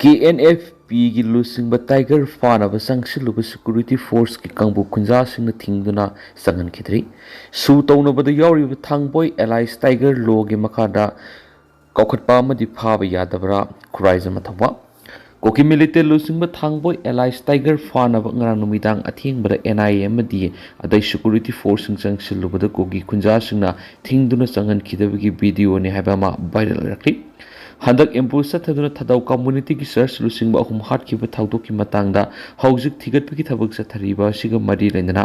KNF ꯒꯤ ꯂꯨꯆꯤꯡꯕ tiger ꯐꯥꯅꯕ ꯆꯪꯁꯤꯜꯂꯨꯕ ꯁꯦꯀ꯭ꯌꯨꯔꯤꯇꯤ ꯐꯣꯔꯁꯀꯤ ꯀꯥꯡꯕꯨ ꯈꯨꯟꯖꯥꯁꯤꯡꯅ ꯊꯤꯡꯗꯨꯅ ꯆꯪꯍꯟꯈꯤꯗ꯭ꯔꯤ꯫ ꯁꯨ ꯇꯧꯅꯕꯗ ꯌꯥꯎꯔꯤꯕ ꯊꯥꯡꯕꯣꯏ ꯑꯦꯂꯥꯏꯟꯁ ꯇꯥꯏꯒꯔ ꯂꯣꯒꯤ ꯃꯈꯥꯗ ꯀꯧꯈꯠꯄ ꯑꯃꯗꯤ ꯐꯥꯕ ꯌꯥꯗꯕ꯭ꯔꯥ ꯈꯨꯔꯥꯏꯖ ꯃꯊꯧꯕ꯫ ꯀꯨꯀꯤ ꯃꯤꯂꯤꯇꯦꯟ ꯂꯨꯆꯤꯡꯕ ꯊꯥꯡꯕꯣꯏ ꯑꯦꯂꯥꯏꯟꯁ ꯇꯥꯏꯒꯔ ꯐꯥꯅꯕ ꯉꯔꯥꯡ ꯅꯨꯃꯤꯗꯥꯡ ꯑꯊꯦꯡꯕꯗ NIA ꯑꯃꯗꯤ ꯑꯇꯩ ꯁꯦꯀ꯭ꯌꯨꯔꯤꯇꯤ ꯐꯣꯔꯁꯁꯤꯡ ꯆꯪꯁꯤꯜꯂꯨꯕꯗ ꯀꯨꯀꯤ ꯈꯨꯟꯖꯥꯁꯤꯡꯅ ꯊꯤꯡꯗꯨꯅ ꯆꯪꯍꯟꯈꯤꯗꯕꯒꯤ ꯚꯤꯗꯤꯑꯣꯅꯤ ꯍꯥꯏꯕ ꯑꯃ ꯚꯥꯏꯔꯦꯜ ꯑꯣꯏꯔꯛꯂꯤ꯫ ꯍꯟꯗꯛ ꯑꯦꯝꯕꯨꯁ ꯆꯠꯊꯗꯨꯅ ꯊꯧꯗꯥꯎ ꯀꯝꯃ꯭ꯌꯨꯅꯤꯇꯤꯒꯤ ꯆꯔꯆ ꯂꯨꯆꯤꯡꯕ 3 ꯍꯥꯠꯈꯤꯕ ꯊꯧꯗꯣꯛꯀꯤ ꯃꯇꯥꯡꯗ ꯍꯧꯖꯤꯛ ꯊꯤꯒꯠꯄꯒꯤ ꯊꯕꯛ ꯆꯠꯊꯔꯤꯕ ꯑꯁꯤꯒ ꯃꯔꯤ ꯂꯩꯅꯅ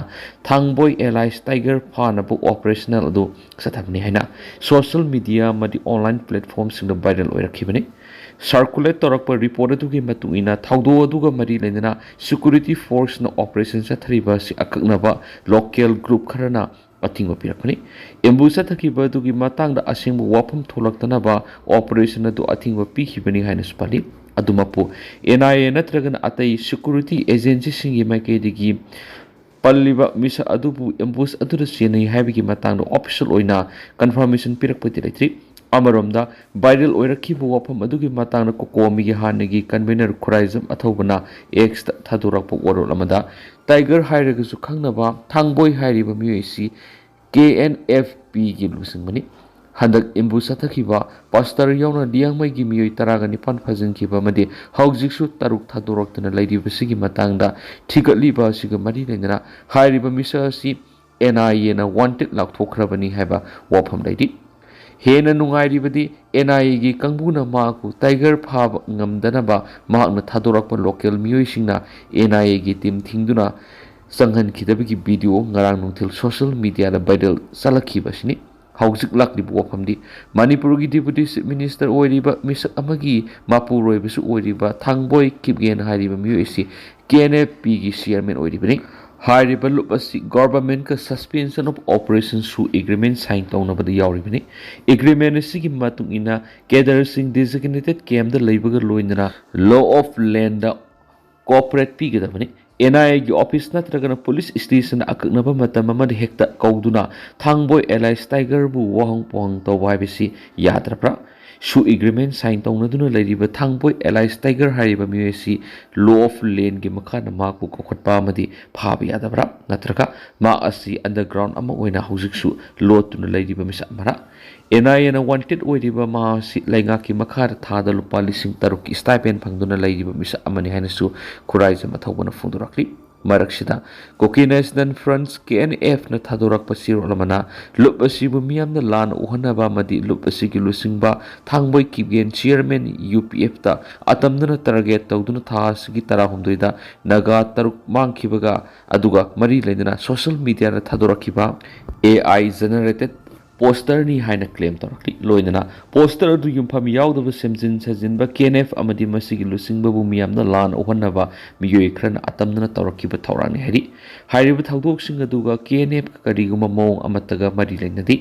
ꯊꯥꯡꯕꯣꯏ ꯑꯦꯂꯥꯏꯟꯁ ꯇꯥꯏꯒꯔ ꯐꯥꯅꯕ ꯑꯣꯄꯔꯦꯁꯅꯦꯜ ꯑꯗꯨ ꯆꯠꯊꯕꯅꯤ ꯍꯥꯏꯅ ꯁꯣꯁꯤꯌꯦꯜ ꯃꯤꯗꯤꯌꯥ ꯑꯃꯗꯤ ꯑꯣꯟꯂꯥꯏꯟ ꯄ꯭ꯂꯦꯠꯐꯣꯔꯝꯁꯤꯡꯗ ꯚꯥꯏꯔꯦꯜ ꯑꯣꯏꯔꯛꯈꯤꯕꯅꯤ꯫ ꯁꯔꯀꯨꯂꯦꯠ ꯇꯧꯔꯛꯄ ꯔꯤꯄꯣꯔꯠ ꯑꯗꯨꯒꯤ ꯃꯇꯨꯡ ꯏꯟꯅ ꯊꯧꯗꯣꯛ ꯑꯗꯨꯒ ꯃꯔꯤ ꯂꯩꯅꯅ ꯁꯦꯀ꯭ꯌꯨꯔꯤꯇꯤ ꯐꯣꯔꯁꯅ ꯑꯣꯄꯔꯦꯁꯟ ꯆꯠꯊꯔꯤꯕ ꯑꯁꯤ ꯑꯀꯛꯅꯕ ꯂꯣꯀꯦꯜ ꯒ꯭ꯔꯨꯞ ꯈꯔꯅ ꯑꯊꯤꯡꯕ ꯄꯤꯔꯛꯄꯅꯤ꯫ ꯑꯦꯝꯕꯨꯁ ꯆꯠꯊꯈꯤꯕ ꯑꯗꯨꯒꯤ ꯃꯇꯥꯡꯗ ꯑꯁꯦꯡꯕ ꯋꯥꯐꯝ ꯊꯣꯛꯂꯛꯇꯅꯕ ꯑꯣꯄꯔꯦꯁꯟ ꯑꯗꯨ ꯑꯊꯤꯡꯕ ꯄꯤꯈꯤꯕꯅꯤ ꯍꯥꯏꯅꯁꯨ ꯄꯜꯂꯤ꯫ ꯑꯗꯨꯃꯛꯄꯨ NIA ꯅꯠꯇ꯭ꯔꯒꯅ ꯑꯇꯩ ꯁꯦꯀ꯭ꯌꯨꯔꯤꯇꯤ ꯑꯦꯖꯦꯟꯁꯤꯁꯤꯡꯒꯤ ꯃꯥꯏꯀꯩꯗꯒꯤ ꯄꯜꯂꯤꯕ ꯃꯤꯁꯛ ꯑꯗꯨꯕꯨ ꯑꯦꯝꯕꯨꯁ ꯑꯗꯨꯗ ꯆꯦꯟꯅꯩ ꯍꯥꯏꯕꯒꯤ ꯃꯇꯥꯡꯗ ꯑꯣꯐꯤꯁꯤꯌꯦꯜ ꯑꯣꯏꯅ ꯀꯟꯐꯔꯃꯦꯁꯟ ꯄꯤꯔꯛꯄꯗꯤ ꯂꯩꯇ꯭ꯔꯤ꯫ ꯑꯃꯔꯣꯝꯗ ꯚꯥꯏꯔꯦꯜ ꯑꯣꯏꯔꯛꯈꯤꯕ ꯋꯥꯐꯝ ꯑꯗꯨꯒꯤ ꯃꯇꯥꯡꯗ ꯀꯣꯀꯣꯃꯤꯒꯤ ꯍꯥꯟꯅꯒꯤ ꯀꯟꯚꯦꯅꯔ ꯈꯨꯔꯥꯏꯖꯝ ꯑꯊꯧꯕꯅ Xꯇ ꯊꯥꯗꯣꯔꯛꯄ ꯋꯥꯔꯣꯜ ꯑꯃꯗ ꯇꯥꯏꯒꯔ ꯍꯥꯏꯔꯒꯁꯨ ꯈꯪꯅꯕ ꯊꯥꯡꯕꯣꯏ ꯍꯥꯏꯔꯤꯕ ꯃꯤꯑꯣꯏ ꯑꯁꯤ KNFPꯒꯤ ꯂꯨꯆꯤꯡꯕꯅꯤ꯫ ꯍꯟꯗꯛ ꯑꯦꯝꯕꯨꯁ ꯆꯠꯊꯈꯤꯕ ꯄꯥꯁꯇꯔ ꯌꯥꯎꯅ ꯂꯤꯌꯥꯡꯃꯩꯒꯤ ꯃꯤꯑꯣꯏ 19 ꯐꯥꯖꯤꯟꯈꯤꯕ ꯑꯃꯗꯤ ꯍꯧꯖꯤꯛꯁꯨ 6 ꯊꯥꯗꯣꯔꯛꯇꯨꯅ ꯂꯩꯔꯤꯕꯁꯤꯒꯤ ꯃꯇꯥꯡꯗ ꯊꯤꯒꯠꯂꯤꯕ ꯑꯁꯤꯒ ꯃꯔꯤ ꯂꯩꯅꯅ ꯍꯥꯏꯔꯤꯕ ꯃꯤꯁꯛ ꯑꯁꯤ NIAꯅ ꯋꯥꯟꯇꯦꯗ ꯂꯥꯎꯊꯣꯛꯈ꯭ꯔꯕꯅꯤ ꯍꯥꯏꯕ ꯋꯥꯐꯝ ꯂꯩꯔꯤ꯫ ꯍꯦꯟꯅ ꯅꯨꯡꯉꯥꯏꯔꯤꯕꯗꯤ NIAꯒꯤ ꯀꯥꯡꯕꯨꯅ ꯃꯍꯥꯛꯄꯨ ꯇꯥꯏꯒꯔ ꯐꯥꯕ ꯉꯝꯗꯅꯕ ꯃꯍꯥꯛꯅ ꯊꯥꯗꯣꯔꯛꯄ ꯂꯣꯀꯦꯜ ꯃꯤꯑꯣꯏꯁꯤꯡꯅ NIAꯒꯤ ꯇꯤꯝ ꯊꯤꯡꯗꯨꯅ ꯆꯪꯍꯟꯈꯤꯗꯕꯒꯤ ꯚꯤꯗꯤꯑꯣ ꯉꯔꯥꯡ ꯅꯨꯡꯊꯤꯜ ꯁꯣꯁꯤꯌꯦꯜ ꯃꯤꯗꯤꯌꯥꯗ ꯚꯥꯏꯔꯦꯜ ꯆꯠꯂꯛꯈꯤꯕ ꯑꯁꯤꯅꯤ꯫ ꯍꯧꯖꯤꯛ ꯂꯥꯛꯂꯤꯕ ꯋꯥꯐꯝꯗꯤ ꯃꯅꯤꯄꯨꯔꯒꯤ ꯗꯤꯄꯨꯇꯤ ꯆꯤꯐ ꯃꯤꯅꯤꯁꯇꯔ ꯑꯣꯏꯔꯤꯕ ꯃꯤꯁꯛ ꯑꯃꯒꯤ ꯃꯄꯨꯔꯣꯏꯕꯁꯨ ꯑꯣꯏꯔꯤꯕ ꯊꯥꯡꯕꯣꯏ ꯀꯤꯞꯒꯦꯟ ꯍꯥꯏꯔꯤꯕ ꯃꯤꯑꯣꯏ ꯑꯁꯤ KNFPꯒꯤ ꯆꯤꯌꯔꯃꯦꯟ ꯑꯣꯏꯔꯤꯕꯅꯤ꯫ ꯍꯥꯏꯔꯤꯕ ꯂꯨꯞ ꯑꯁꯤ ꯒꯚꯔꯟꯃꯦꯟꯠꯀ ꯁꯁꯄꯦꯟꯁꯟ ꯑꯣꯐ ꯑꯣꯄꯔꯦꯁꯟ ꯁꯨ ꯑꯦꯒ꯭ꯔꯤꯃꯦꯟꯠ ꯁꯥꯏꯟ ꯇꯧꯅꯕꯗ ꯌꯥꯎꯔꯤꯕꯅꯤ꯫ ꯑꯦꯒ꯭ꯔꯤꯃꯦꯟꯠ ꯑꯁꯤꯒꯤ ꯃꯇꯨꯡ ꯏꯟꯅ ꯀꯦꯗꯔꯁꯤꯡ ꯗꯤꯖꯤꯒꯅꯦꯇꯦꯗ ꯀꯦꯝꯞꯇ ꯂꯩꯕꯒ ꯂꯣꯏꯅꯅ ꯂꯣ ꯑꯣꯐ ꯂꯦꯟꯗ ꯀꯣꯑꯣꯄꯔꯦꯠ ꯄꯤꯒꯗꯕꯅꯤ꯫ NIAꯒꯤ ꯑꯣꯐꯤꯁ ꯅꯠꯇ꯭ꯔꯒꯅ ꯄꯨꯂꯤꯁ ꯁ꯭ꯇꯦꯁꯟꯅ ꯑꯀꯛꯅꯕ ꯃꯇꯝ ꯑꯃꯗ ꯍꯦꯛꯇ ꯀꯧꯗꯨꯅ ꯊꯥꯡꯕꯣꯏ ꯑꯦꯂꯥꯏꯟꯁ ꯇꯥꯏꯒꯔꯕꯨ ꯋꯥꯍꯪ ꯄꯥꯎꯍꯪ ꯇꯧꯕ ꯍꯥꯏꯕꯁꯤ ꯌꯥꯗ꯭ꯔꯕ꯭ꯔꯥ? ꯁꯨ ꯑꯦꯒ꯭ꯔꯤꯃꯦꯟꯠ ꯁꯥꯏꯟ ꯇꯧꯅꯗꯨꯅ ꯂꯩꯔꯤꯕ ꯊꯥꯡꯕꯣꯏ ꯑꯦꯂꯥꯏꯟꯁ ꯇꯥꯏꯒꯔ ꯍꯥꯏꯔꯤꯕ ꯃꯤꯑꯣꯏ ꯑꯁꯤ ꯂꯣ ꯑꯣꯐ ꯂꯦꯟꯒꯤ ꯃꯈꯥꯗ ꯃꯍꯥꯛꯄꯨ ꯀꯧꯈꯠꯄ ꯑꯃꯗꯤ ꯐꯥꯕ ꯌꯥꯗꯕ꯭ꯔꯥ? ꯅꯠꯇ꯭ꯔꯒ ꯃꯍꯥꯛ ꯑꯁꯤ ꯑꯟꯗꯔꯒ꯭ꯔꯥꯎꯟ ꯑꯃ ꯑꯣꯏꯅ ꯍꯧꯖꯤꯛꯁꯨ ꯂꯣꯠꯇꯨꯅ ꯂꯩꯔꯤꯕ ꯃꯤꯁꯛ ꯑꯃꯔꯥ? NIAꯅ ꯋꯥꯟꯇꯦꯗ ꯑꯣꯏꯔꯤꯕ ꯃꯍꯥꯛ ꯑꯁꯤ ꯂꯩꯉꯥꯛꯀꯤ ꯃꯈꯥꯗ ꯊꯥꯗ ꯂꯨꯄꯥ 6,000ꯀꯤ ꯁ꯭ꯇꯥꯏꯄꯦꯟ ꯐꯪꯗꯨꯅ ꯂꯩꯔꯤꯕ ꯃꯤꯁꯛ ꯑꯃꯅꯤ ꯍꯥꯏꯅꯁꯨ ꯈꯨꯔꯥꯏꯖꯝ ꯑꯊꯧꯕꯅ ꯐꯣꯡꯗꯣꯔꯛꯂꯤ꯫ ꯃꯔꯛꯁꯤꯗ ꯀꯨꯀꯤ ꯅꯦꯁꯅꯦꯜ ꯐ꯭ꯔꯟꯠ KNFꯅ ꯊꯥꯗꯣꯔꯛꯄ ꯆꯦꯔꯣꯜ ꯑꯃꯅ ꯂꯨꯞ ꯑꯁꯤꯕꯨ ꯃꯤꯌꯥꯝꯅ ꯂꯥꯟꯅ ꯎꯍꯟꯅꯕ ꯑꯃꯗꯤ ꯂꯨꯞ ꯑꯁꯤꯒꯤ ꯂꯨꯆꯤꯡꯕ ꯊꯥꯡꯕꯣꯏ ꯀꯤꯞꯒꯦꯟ ꯆꯤꯌꯔꯃꯦꯟ UPFꯇ ꯑꯇꯝꯅꯅ ꯇꯥꯔꯒꯦꯠ ꯇꯧꯗꯨꯅ ꯊꯥ ꯑꯁꯤꯒꯤ 16ꯗ ꯅꯥꯒꯥ 6 ꯃꯥꯡꯈꯤꯕꯒ ꯑꯗꯨꯒ ꯃꯔꯤ ꯂꯩꯅꯅ ꯁꯣꯁꯤꯌꯦꯜ ꯃꯤꯗꯤꯌꯥꯗ ꯊꯥꯗꯣꯔꯛꯈꯤꯕ AI ꯖꯦꯅꯦꯔꯦꯇꯦꯗ ꯄꯣꯁꯇꯔꯅꯤ ꯍꯥꯏꯅ ꯀ꯭ꯂꯦꯝ ꯇꯧꯔꯛꯂꯤ꯫ ꯂꯣꯏꯅꯅ ꯄꯣꯁꯇꯔ ꯑꯗꯨ ꯌꯨꯝꯐꯝ ꯌꯥꯎꯗꯕ ꯁꯦꯝꯖꯤꯟ ꯁꯥꯖꯤꯟꯕ KNF ꯑꯃꯗꯤ ꯃꯁꯤꯒꯤ ꯂꯨꯆꯤꯡꯕꯕꯨ ꯃꯤꯌꯥꯝꯅ ꯂꯥꯟꯅ ꯎꯍꯟꯅꯕ ꯃꯤꯑꯣꯏ ꯈꯔꯅ ꯑꯇꯝꯅꯅ ꯇꯧꯔꯛꯈꯤꯕ ꯊꯧꯔꯥꯡꯅꯤ ꯍꯥꯏꯔꯤ꯫ ꯍꯥꯏꯔꯤꯕ ꯊꯧꯗꯣꯛꯁꯤꯡ ꯑꯗꯨꯒ KNFꯀ ꯀꯔꯤꯒꯨꯝꯕ ꯃꯑꯣꯡ ꯑꯃꯠꯇꯒ ꯃꯔꯤ ꯂꯩꯅꯗꯦ꯫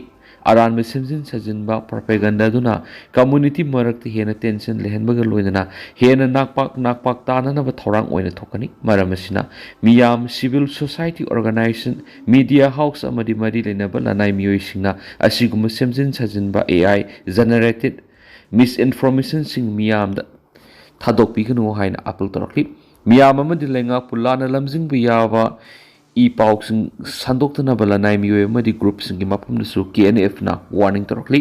ꯑꯔꯥꯟꯕ ꯁꯦꯝꯖꯤꯟ ꯁꯥꯖꯤꯟꯕ ꯄ꯭ꯔꯣꯄꯥꯒꯦꯟꯗꯥ ꯑꯗꯨꯅ ꯀꯝꯃ꯭ꯌꯨꯅꯤꯇꯤ ꯃꯔꯛꯇ ꯍꯦꯟꯅ ꯇꯦꯟꯁꯟ ꯂꯩꯍꯟꯕꯒ ꯂꯣꯏꯅꯅ ꯍꯦꯟꯅ ꯅꯥꯛꯄꯥꯛ ꯇꯥꯅꯅꯕ ꯊꯧꯔꯥꯡ ꯑꯣꯏꯅ ꯊꯣꯛꯀꯅꯤ꯫ ꯃꯔꯝ ꯑꯁꯤꯅ ꯃꯤꯌꯥꯝ, civil society organisation, media house ꯑꯃꯗꯤ ꯃꯔꯤ ꯂꯩꯅꯕ ꯂꯅꯥꯏ ꯃꯤꯑꯣꯏꯁꯤꯡꯅ ꯑꯁꯤꯒꯨꯝꯕ ꯁꯦꯝꯖꯤꯟ ꯁꯥꯖꯤꯟꯕ AI ꯖꯦꯅꯦꯔꯦꯇꯦꯗ ꯃꯤꯁꯏꯟꯐꯣꯔꯃꯦꯁꯟꯁꯤꯡ ꯃꯤꯌꯥꯝꯗ ꯊꯥꯗꯣꯛꯄꯤꯒꯅꯨ ꯍꯥꯏꯅ ꯑꯥꯄꯤꯜ ꯇꯧꯔꯛꯂꯤ꯫ ꯃꯤꯌꯥꯝ ꯑꯃꯗꯤ ꯂꯩꯉꯥꯛꯄꯨ ꯂꯥꯟꯅ ꯂꯝꯖꯤꯡꯕ ꯌꯥꯕ ꯏ-ꯄꯥꯎꯁꯤꯡ ꯁꯟꯗꯣꯛꯇꯅꯕ ꯂꯅꯥꯏ ꯃꯤꯑꯣꯏ ꯑꯃꯗꯤ ꯒ꯭ꯔꯨꯞꯁꯤꯡꯒꯤ ꯃꯐꯝꯗꯁꯨ KNFꯅ ꯋꯥꯔꯅꯤꯡ ꯇꯧꯔꯛꯂꯤ꯫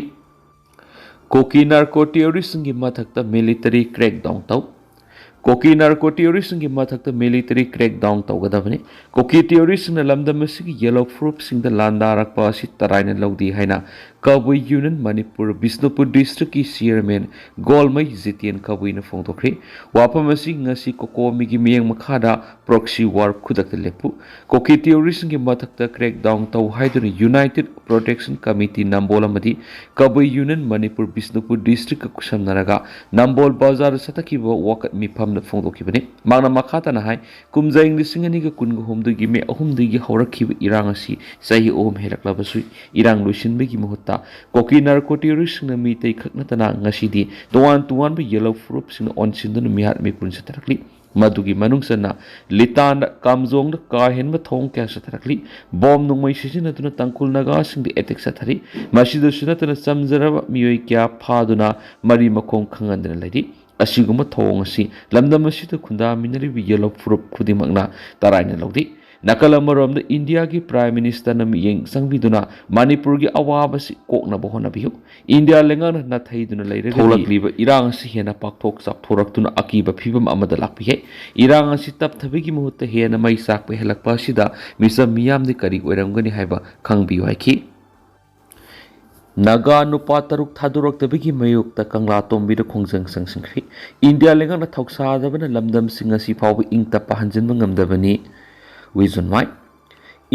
ꯀꯨꯀꯤ ꯅꯥꯔꯀꯣ ꯇꯦꯔꯣꯔꯤꯁꯁꯤꯡꯒꯤ ꯃꯊꯛꯇ ꯃꯤꯂꯤꯇꯔꯤ ꯀ꯭ꯔꯦꯛꯗꯥꯎꯟ ꯇꯧ꯫ ꯀꯨꯀꯤ ꯅꯥꯔꯀꯣ ꯇꯦꯔꯣꯔꯤꯁꯁꯤꯡꯒꯤ ꯃꯊꯛꯇ ꯃꯤꯂꯤꯇꯔꯤ ꯀ꯭ꯔꯦꯛꯗꯥꯎꯟ ꯇꯧꯒꯗꯕꯅꯤ꯫ ꯀꯨꯀꯤ ꯇꯦꯔꯣꯔꯤꯁꯁꯤꯡꯅ ꯂꯝꯗꯝ ꯑꯁꯤꯒꯤ ꯌꯦꯜꯂꯣ ꯐꯨꯔꯨꯞꯁꯤꯡꯗ ꯂꯥꯟꯗꯥꯔꯛꯄ ꯑꯁꯤ ꯇꯔꯥꯏꯅ ꯂꯧꯗꯦ ꯍꯥꯏꯅ ꯀꯕꯨꯏ ꯌꯨꯅꯤꯌꯟ ꯃꯅꯤꯄꯨꯔ ꯕꯤꯁꯅꯨꯄꯨꯔ ꯗꯤꯁꯇ꯭ꯔꯤꯛꯀꯤ ꯆꯤꯌꯔꯃꯦꯟ ꯒꯣꯜꯃꯩ ꯖꯤꯇꯦꯟ ꯀꯕꯨꯏꯅ ꯐꯣꯡꯗꯣꯛꯈ꯭ꯔꯦ꯫ ꯋꯥꯐꯝ ꯑꯁꯤ ꯉꯁꯤ ꯀꯣꯀꯣꯃꯤꯒꯤ ꯃꯤꯠꯌꯦꯡ ꯃꯈꯥꯗ ꯄ꯭ꯔꯣꯛꯁꯤ ꯋꯥꯔ ꯈꯨꯗꯛꯇ ꯂꯦꯞꯄꯨ, ꯀꯨꯀꯤ ꯇꯦꯔꯣꯔꯤꯁꯁꯤꯡꯒꯤ ꯃꯊꯛꯇ ꯀ꯭ꯔꯦꯛꯗꯥꯎꯟ ꯇꯧ ꯍꯥꯏꯗꯨꯅ ꯌꯨꯅꯥꯏꯇꯦꯗ ꯄ꯭ꯔꯣꯇꯦꯛꯁꯟ ꯀꯃꯤꯇꯤ ꯅꯝꯕꯣꯜ ꯑꯃꯗꯤ ꯀꯕꯨꯏ ꯌꯨꯅꯤꯌꯟ ꯃꯅꯤꯄꯨꯔ ꯕꯤꯁꯅꯨꯄꯨꯔ ꯗꯤꯁꯇ꯭ꯔꯤꯛꯀ ꯈꯨꯠꯁꯝꯅꯔꯒ ꯅꯝꯕꯣꯜ ꯕꯖꯥꯔꯗ ꯆꯠꯊꯈꯤꯕ ꯋꯥꯀꯠ ꯃꯤꯐꯝꯗ ꯐꯣꯡꯗꯣꯛꯈꯤꯕꯅꯤ꯫ ꯃꯍꯥꯛꯅ ꯃꯈꯥ ꯇꯥꯅ ꯍꯥꯏ ꯀꯨꯝꯖꯥ ꯏꯪ 2023ꯒꯤ ꯃꯦ 3ꯗꯒꯤ ꯍꯧꯔꯛꯈꯤꯕ ꯏꯔꯥꯡ ꯑꯁꯤ ꯆꯍꯤ 3 ꯍꯦꯜꯂꯛꯂꯕꯁꯨ ꯏꯔꯥꯡ ꯂꯣꯏꯁꯤꯟꯕꯒꯤ ꯃꯍꯨꯠꯇ ꯀꯨꯀꯤ ꯅꯥꯔꯀꯣ ꯇꯦꯔꯣꯔꯤꯁꯁꯤꯡꯅ ꯃꯤꯇꯩ ꯈꯛ ꯅꯠꯇꯅ ꯉꯁꯤꯗꯤ ꯇꯣꯉꯥꯟ ꯇꯣꯉꯥꯟꯕ ꯌꯦꯜꯂꯣ ꯐꯨꯔꯨꯞꯁꯤꯡꯅ ꯑꯣꯟꯁꯤꯟꯗꯨꯅ ꯃꯤꯍꯥꯠ ꯃꯤꯄꯨꯟ ꯆꯠꯊꯔꯛꯂꯤ꯫ ꯃꯗꯨꯒꯤ ꯃꯅꯨꯡ ꯆꯟꯅ ꯂꯤꯇꯥꯟꯗ, ꯀꯥꯝꯖꯣꯡꯗ ꯀꯥ ꯍꯦꯟꯕ ꯊꯧꯑꯣꯡ ꯀꯌꯥ ꯆꯠꯊꯔꯛꯂꯤ꯫ ꯕꯣꯝ ꯅꯣꯡꯃꯩ ꯁꯤꯖꯤꯟꯅꯗꯨꯅ ꯇꯥꯡꯈꯨꯜ ꯅꯥꯒꯥꯁꯤꯡꯗ ꯑꯦꯇꯦꯛ ꯆꯠꯊꯔꯤ꯫ ꯃꯁꯤꯗꯁꯨ ꯅꯠꯇꯅ ꯆꯝꯖꯔꯕ ꯃꯤꯑꯣꯏ ꯀꯌꯥ ꯐꯥꯗꯨꯅ ꯃꯔꯤ ꯃꯈꯣꯡ ꯈꯪꯍꯟꯗꯅ ꯂꯩꯔꯤ꯫ ꯑꯁꯤꯒꯨꯝꯕ ꯊꯧꯑꯣꯡ ꯑꯁꯤ ꯂꯝꯗꯝ ꯑꯁꯤꯗ ꯈꯨꯟꯗꯥꯃꯤꯟꯅꯔꯤꯕ ꯌꯦꯜꯂꯣ ꯐꯨꯔꯨꯞ ꯈꯨꯗꯤꯡꯃꯛꯅ ꯇꯔꯥꯏꯅ ꯂꯧꯗꯦ꯫ ꯅꯥꯀꯜ ꯑꯃꯔꯣꯝꯗ ꯏꯟꯗꯤꯌꯥꯒꯤ ꯄ꯭ꯔꯥꯏꯝ ꯃꯤꯅꯤꯁꯇꯔꯅ ꯃꯤꯠꯌꯦꯡ ꯆꯪꯕꯤꯗꯨꯅ ꯃꯅꯤꯄꯨꯔꯒꯤ ꯑꯋꯥꯕꯁꯤ ꯀꯣꯛꯅꯕ ꯍꯣꯠꯅꯕꯤꯌꯨ꯫ ꯏꯟꯗꯤꯌꯥ ꯂꯩꯉꯥꯛꯅ ꯅꯥꯊꯩꯗꯨꯅ ꯂꯩꯔꯒꯗꯤ ꯊꯣꯛꯂꯛꯂꯤꯕ ꯏꯔꯥꯡ ꯑꯁꯤ ꯍꯦꯟꯅ ꯄꯥꯛꯊꯣꯛ ꯆꯥꯎꯊꯣꯔꯛꯇꯨꯅ ꯑꯀꯤꯕ ꯐꯤꯚꯝ ꯑꯃꯗ ꯂꯥꯛꯄ ꯌꯥꯏ꯫ ꯏꯔꯥꯡ ꯑꯁꯤ ꯇꯞꯊꯕꯒꯤ ꯃꯍꯨꯠꯇ ꯍꯦꯟꯅ ꯃꯩ ꯆꯥꯛꯄ ꯍꯦꯜꯂꯛꯄ ꯑꯁꯤꯗ ꯃꯤꯆꯝ ꯃꯤꯌꯥꯝꯗꯤ ꯀꯔꯤ ꯑꯣꯏꯔꯝꯒꯅꯤ ꯍꯥꯏꯕ ꯈꯪꯕꯤꯌꯨ ꯍꯥꯏꯈꯤ꯫ ꯅꯥꯒꯥ ꯅꯨꯄꯥ 6 ꯊꯥꯗꯣꯔꯛꯇꯕꯒꯤ ꯃꯥꯌꯣꯛꯇ ꯀꯪꯂꯥ ꯇꯣꯝꯕꯤꯗ ꯈꯣꯡꯖꯪ ꯆꯪꯁꯤꯟꯈ꯭ꯔꯦ꯫ ꯏꯟꯗꯤꯌꯥ ꯂꯩꯉꯥꯛꯅ ꯊꯧꯁꯥꯗꯕꯅ ꯂꯝꯗꯝꯁꯤꯡ ꯑꯁꯤ ꯐꯥꯎꯕ ꯏꯪ ꯇꯞꯄ ꯍꯟꯖꯤꯟꯕ ꯉꯝꯗꯕꯅꯤ꯫ ꯋꯤꯖꯨꯟꯃꯥꯏ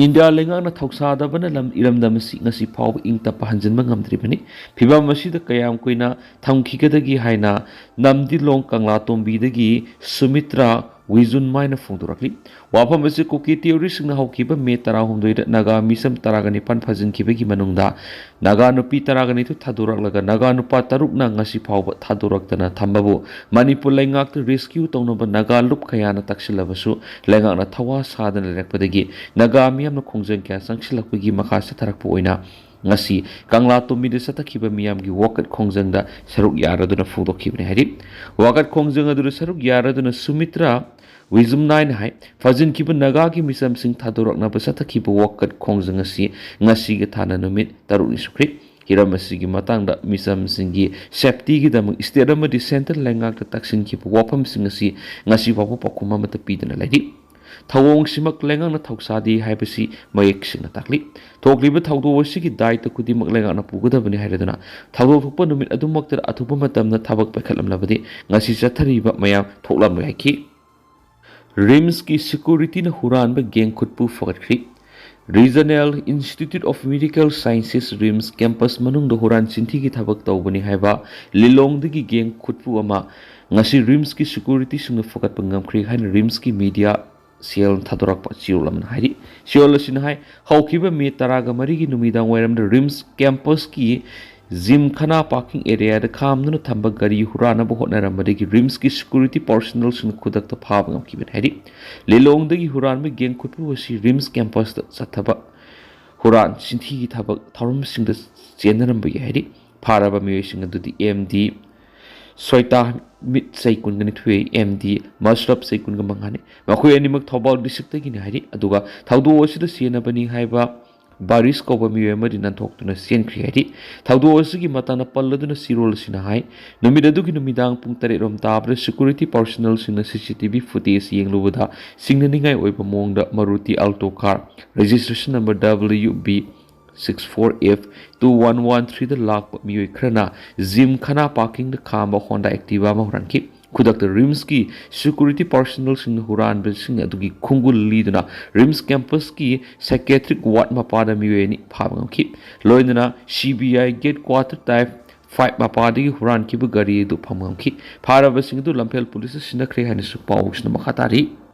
ꯏꯟꯗꯤꯌꯥ ꯂꯩꯉꯥꯛꯅ ꯊꯧꯁꯥꯗꯕꯅ ꯏꯔꯝꯗꯝ ꯑꯁꯤ ꯉꯁꯤ ꯐꯥꯎꯕ ꯏꯪ ꯇꯞꯄ ꯍꯟꯖꯤꯟꯕ ꯉꯝꯗ꯭ꯔꯤꯕꯅꯤ꯫ ꯐꯤꯚꯝ ꯑꯁꯤꯗ ꯀꯌꯥꯝ ꯀꯨꯏꯅ ꯊꯝꯈꯤꯒꯗꯒꯦ ꯍꯥꯏꯅ ꯅꯝꯗꯤꯂꯣꯡ ꯀꯪꯂꯥ ꯇꯣꯝꯕꯤꯗꯒꯤ ꯁꯨꯃꯤꯇ꯭ꯔꯥ ꯋꯤꯖꯨꯟꯃꯥꯏꯅ ꯐꯣꯡꯗꯣꯔꯛꯂꯤ꯫ ꯋꯥꯐꯝ ꯑꯁꯤ ꯀꯨꯀꯤ ꯇꯤꯑꯣꯔꯤꯁꯤꯡꯅ ꯍꯧꯈꯤꯕ ꯃꯦ 19ꯗ ꯅꯥꯒꯥ ꯃꯤꯆꯝ 19 ꯐꯥꯖꯤꯟꯈꯤꯕꯒꯤ ꯃꯅꯨꯡꯗ ꯅꯥꯒꯥ ꯅꯨꯄꯤ 12 ꯊꯥꯗꯣꯔꯛꯂꯒ ꯅꯥꯒꯥ ꯅꯨꯄꯥ 6ꯅ ꯉꯁꯤ ꯐꯥꯎꯕ ꯊꯥꯗꯣꯔꯛꯇꯅ ꯊꯝꯕꯕꯨ ꯃꯅꯤꯄꯨꯔ ꯂꯩꯉꯥꯛꯇ ꯔꯦꯁꯀ꯭ꯌꯨ ꯇꯧꯅꯕ ꯅꯥꯒꯥ ꯂꯨꯞ ꯀꯌꯥꯅ ꯇꯛꯁꯤꯜꯂꯕꯁꯨ ꯂꯩꯉꯥꯛꯅ ꯊꯋꯥ ꯁꯥꯗꯅ ꯂꯩꯔꯛꯄꯗꯒꯤ ꯅꯥꯒꯥ ꯃꯤꯌꯥꯝꯅ ꯈꯣꯡꯖꯪ ꯀꯌꯥ ꯆꯪꯁꯤꯜꯂꯛꯄꯒꯤ ꯃꯈꯥ ꯆꯠꯊꯔꯛꯄ ꯑꯣꯏꯅ ꯉꯁꯤ ꯀꯪꯂꯥ ꯇꯣꯝꯕꯤꯗ ꯆꯠꯊꯈꯤꯕ ꯃꯤꯌꯥꯝꯒꯤ ꯋꯥꯀꯠ ꯈꯣꯡꯖꯪꯗ ꯁꯔꯨꯛ ꯌꯥꯔꯗꯨꯅ ꯐꯣꯡꯗꯣꯛꯈꯤꯕꯅꯤ ꯍꯥꯏꯔꯤ꯫ ꯋꯥꯀꯠ ꯈꯣꯡꯖꯪ ꯑꯗꯨꯗ ꯁꯔꯨꯛ ꯌꯥꯔꯗꯨꯅ ꯁꯨꯃꯤꯇ꯭ꯔꯥ ꯋꯤꯖꯨꯝꯅꯥꯏꯅ ꯍꯥꯏ ꯐꯥꯖꯤꯟꯈꯤꯕ ꯅꯥꯒꯥꯒꯤ ꯃꯤꯆꯝꯁꯤꯡ ꯊꯥꯗꯣꯔꯛꯅꯕ ꯆꯠꯊꯈꯤꯕ ꯋꯥꯀꯠ ꯈꯣꯡꯖꯪ ꯑꯁꯤ ꯉꯁꯤꯒ ꯊꯥꯅ ꯅꯨꯃꯤꯠ 6ꯅꯤ ꯁꯨꯈ꯭ꯔꯦ꯫ ꯍꯤꯔꯝ ꯑꯁꯤꯒꯤ ꯃꯇꯥꯡꯗ ꯃꯤꯆꯝꯁꯤꯡꯒꯤ ꯁꯦꯐꯇꯤꯒꯤꯗꯃꯛ ꯁ꯭ꯇꯦꯠ ꯑꯃꯗꯤ ꯁꯦꯟꯇ꯭ꯔꯦꯜ ꯂꯩꯉꯥꯛꯇ ꯇꯛꯁꯤꯟꯈꯤꯕ ꯋꯥꯐꯝꯁꯤꯡ ꯑꯁꯤ ꯉꯁꯤ ꯐꯥꯎꯕ ꯄꯥꯎꯈꯨꯝ ꯑꯃꯠꯇ ꯄꯤꯗꯅ ꯂꯩꯔꯤ꯫ ꯊꯧꯑꯣꯡꯁꯤꯃꯛ ꯂꯩꯉꯥꯛꯅ ꯊꯧꯁꯥꯗꯦ ꯍꯥꯏꯕꯁꯤ ꯃꯌꯦꯛ ꯁꯦꯡꯅ ꯇꯥꯛꯂꯤ꯫ ꯊꯣꯛꯂꯤꯕ ꯊꯧꯗꯣꯛ ꯑꯁꯤꯒꯤ ꯗꯥꯏꯇ ꯈꯨꯗꯤꯡꯃꯛ ꯂꯩꯉꯥꯛꯅ ꯄꯨꯒꯗꯕꯅꯤ ꯍꯥꯏꯔꯗꯨꯅ ꯊꯧꯗꯣꯛ ꯊꯣꯛꯄ ꯅꯨꯃꯤꯠ ꯑꯗꯨꯃꯛꯇꯗ ꯑꯊꯨꯕ ꯃꯇꯝꯗ ꯊꯕꯛ ꯄꯥꯏꯈꯠꯂꯝꯂꯕꯗꯤ ꯉꯁꯤ ꯆꯠꯊꯔꯤꯕ ꯃꯌꯥꯝ ꯊꯣꯛꯂꯝꯂꯣꯏ ꯍꯥꯏꯈꯤ꯫ ꯔꯤꯝꯁꯀꯤ ꯁꯦꯀ꯭ꯌꯨꯔꯤꯇꯤꯅ ꯍꯨꯔꯥꯟꯕ ꯒꯦꯡ ꯈꯨꯠꯄꯨ ꯐꯒꯠꯈ꯭ꯔꯦ꯫ Regional institute of medical sciences RIMS campus ꯃꯅꯨꯡꯗ ꯍꯨꯔꯥꯟ ꯆꯤꯟꯊꯤꯒꯤ ꯊꯕꯛ ꯇꯧꯕꯅꯤ ꯍꯥꯏꯕ ꯂꯤꯂꯣꯡꯗꯒꯤ ꯒꯦꯡ ꯈꯨꯠꯄꯨ ꯑꯃ ꯉꯁꯤ ꯔꯤꯝꯁꯀꯤ ꯁꯦꯀ꯭ꯌꯨꯔꯤꯇꯤꯁꯤꯡꯅ ꯐꯒꯠꯄ ꯉꯝꯈ꯭ꯔꯦ ꯍꯥꯏꯅ ꯔꯤꯝꯁꯀꯤ ꯃꯤꯗꯤꯌꯥ ꯁꯦꯜ ꯊꯥꯗꯣꯔꯛꯄ ꯆꯦꯔꯣꯜ ꯑꯃꯅ ꯍꯥꯏꯔꯤ꯫ ꯁꯦꯜ ꯑꯁꯤꯅ ꯍꯥꯏ ꯍꯧꯈꯤꯕ ꯃꯦ 13ꯒꯤ ꯅꯨꯃꯤꯗꯥꯡꯋꯥꯏꯔꯝꯗ ꯔꯤꯝꯁ ꯀꯦꯝꯄꯁꯀꯤ ꯖꯤꯝꯈꯥꯅꯥ ꯄꯥꯔꯀꯤꯡ ꯑꯦꯔꯤꯌꯥꯗ ꯈꯥꯝꯗꯨꯅ ꯊꯝꯕ ꯒꯥꯔꯤ ꯍꯨꯔꯥꯟꯅꯕ ꯍꯣꯠꯅꯔꯝꯕꯗꯒꯤ ꯔꯤꯝꯁꯀꯤ ꯁꯦꯀ꯭ꯌꯨꯔꯤꯇꯤ ꯄꯥꯔꯁꯣꯅꯦꯜꯁꯤꯡꯅ ꯈꯨꯗꯛꯇ ꯐꯥꯕ ꯉꯝꯈꯤꯕꯅꯤ ꯍꯥꯏꯔꯤ꯫ ꯂꯤꯂꯣꯡꯗꯒꯤ ꯍꯨꯔꯥꯟꯕ ꯒꯦꯡ ꯈꯨꯠꯄꯨ ꯑꯁꯤ ꯔꯤꯝꯁ ꯀꯦꯝꯄꯁꯇ ꯆꯠꯊꯕ ꯍꯨꯔꯥꯟ ꯆꯤꯟꯊꯤꯒꯤ ꯊꯕꯛ ꯊꯧꯔꯝꯁꯤꯡꯗ ꯆꯦꯟꯅꯔꯝꯕ ꯌꯥꯏ ꯍꯥꯏꯔꯤ꯫ ꯐꯥꯔꯕ ꯃꯤꯑꯣꯏꯁꯤꯡ ꯑꯗꯨꯗꯤ MD ꯁꯣꯏꯇꯥꯃꯤꯠ ꯆꯩ 22, MD ꯃꯁꯔꯞ ꯆꯩ 25ꯅꯤ꯫ ꯃꯈꯣꯏ ꯑꯅꯤꯃꯛ ꯊꯧꯕꯥꯜ ꯗꯤꯁꯇ꯭ꯔꯤꯛꯇꯒꯤꯅꯤ ꯍꯥꯏꯔꯤ꯫ ꯑꯗꯨꯒ ꯊꯧꯗꯣꯛ ꯑꯁꯤꯗ ꯆꯦꯟꯅꯕꯅꯤ ꯍꯥꯏꯕ ꯕꯥꯔꯤꯁ ꯀꯧꯕ ꯃꯤꯑꯣꯏ ꯑꯃꯗꯤ ꯅꯥꯟꯊꯣꯛꯇꯨꯅ ꯆꯦꯟꯈ꯭ꯔꯦ ꯍꯥꯏꯔꯤ꯫ ꯊꯧꯗꯣꯛ ꯑꯁꯤꯒꯤ ꯃꯇꯥꯡꯗ ꯄꯜꯂꯗꯨꯅ ꯆꯦꯔꯣꯜ ꯑꯁꯤꯅ ꯍꯥꯏ ꯅꯨꯃꯤꯠ ꯑꯗꯨꯒꯤ ꯅꯨꯃꯤꯗꯥꯡ ꯄꯨꯡ 8 ꯇꯥꯕꯗ ꯁꯦꯀ꯭ꯌꯨꯔꯤꯇꯤ ꯄꯥꯔꯁꯣꯅꯦꯜꯁꯤꯡꯅ CCTV ꯐꯨꯇꯦꯖ ꯌꯦꯡꯂꯨꯕꯗ ꯆꯤꯡꯅꯅꯤꯡꯉꯥꯏ ꯑꯣꯏꯕ ꯃꯑꯣꯡꯗ ꯃꯔꯨꯇꯤ ꯑꯜꯇꯣ ꯀꯥꯔ ꯔꯦꯖꯤꯁꯇ꯭ꯔꯦꯁꯟ ꯅꯝꯕꯔ WB64F2113ꯗ ꯂꯥꯛꯄ ꯃꯤꯑꯣꯏ ꯈꯔꯅ ꯖꯤꯝꯈꯥꯅꯥ ꯄꯥꯔꯀꯤꯡꯗ ꯈꯥꯝꯕ ꯍꯣꯟꯗꯥ ꯑꯦꯛꯇꯤꯚꯥ ꯑꯃ ꯍꯨꯔꯥꯟꯈꯤ꯫ ꯈꯨꯗꯛꯇ ꯔꯤꯝꯁꯀꯤ ꯁꯦꯀ꯭ꯌꯨꯔꯤꯇꯤ ꯄꯥꯔꯁꯣꯅꯦꯜꯁꯤꯡꯅ ꯍꯨꯔꯥꯟꯕꯁꯤꯡ ꯑꯗꯨꯒꯤ ꯈꯣꯡꯒꯨꯜ ꯂꯤꯗꯨꯅ ꯔꯤꯝꯁ ꯀꯦꯝꯄꯁꯀꯤ ꯁꯥꯏꯀꯦꯇ꯭ꯔꯤꯛ ꯋꯥꯔꯗ ꯃꯄꯥꯗ ꯃꯤꯑꯣꯏ 2 ꯐꯥꯕ ꯉꯝꯈꯤ꯫ ꯂꯣꯏꯅꯅ CBI ꯒꯦꯠ ꯀ꯭ꯋꯥꯇꯔ ꯇꯥꯏꯞ 5 ꯃꯄꯥꯗꯒꯤ ꯍꯨꯔꯥꯟꯈꯤꯕ ꯒꯥꯔꯤ ꯑꯗꯨ ꯐꯪꯕ ꯉꯝꯈꯤ꯫ ꯐꯥꯔꯕꯁꯤꯡ ꯑꯗꯨ ꯂꯝꯐꯦꯜ ꯄꯨꯂꯤꯁꯇ ꯁꯤꯟꯅꯈ꯭ꯔꯦ ꯍꯥꯏꯅꯁꯨ ꯄꯥꯎꯁꯤꯡꯅ ꯃꯈꯥ ꯇꯥꯔꯤ꯫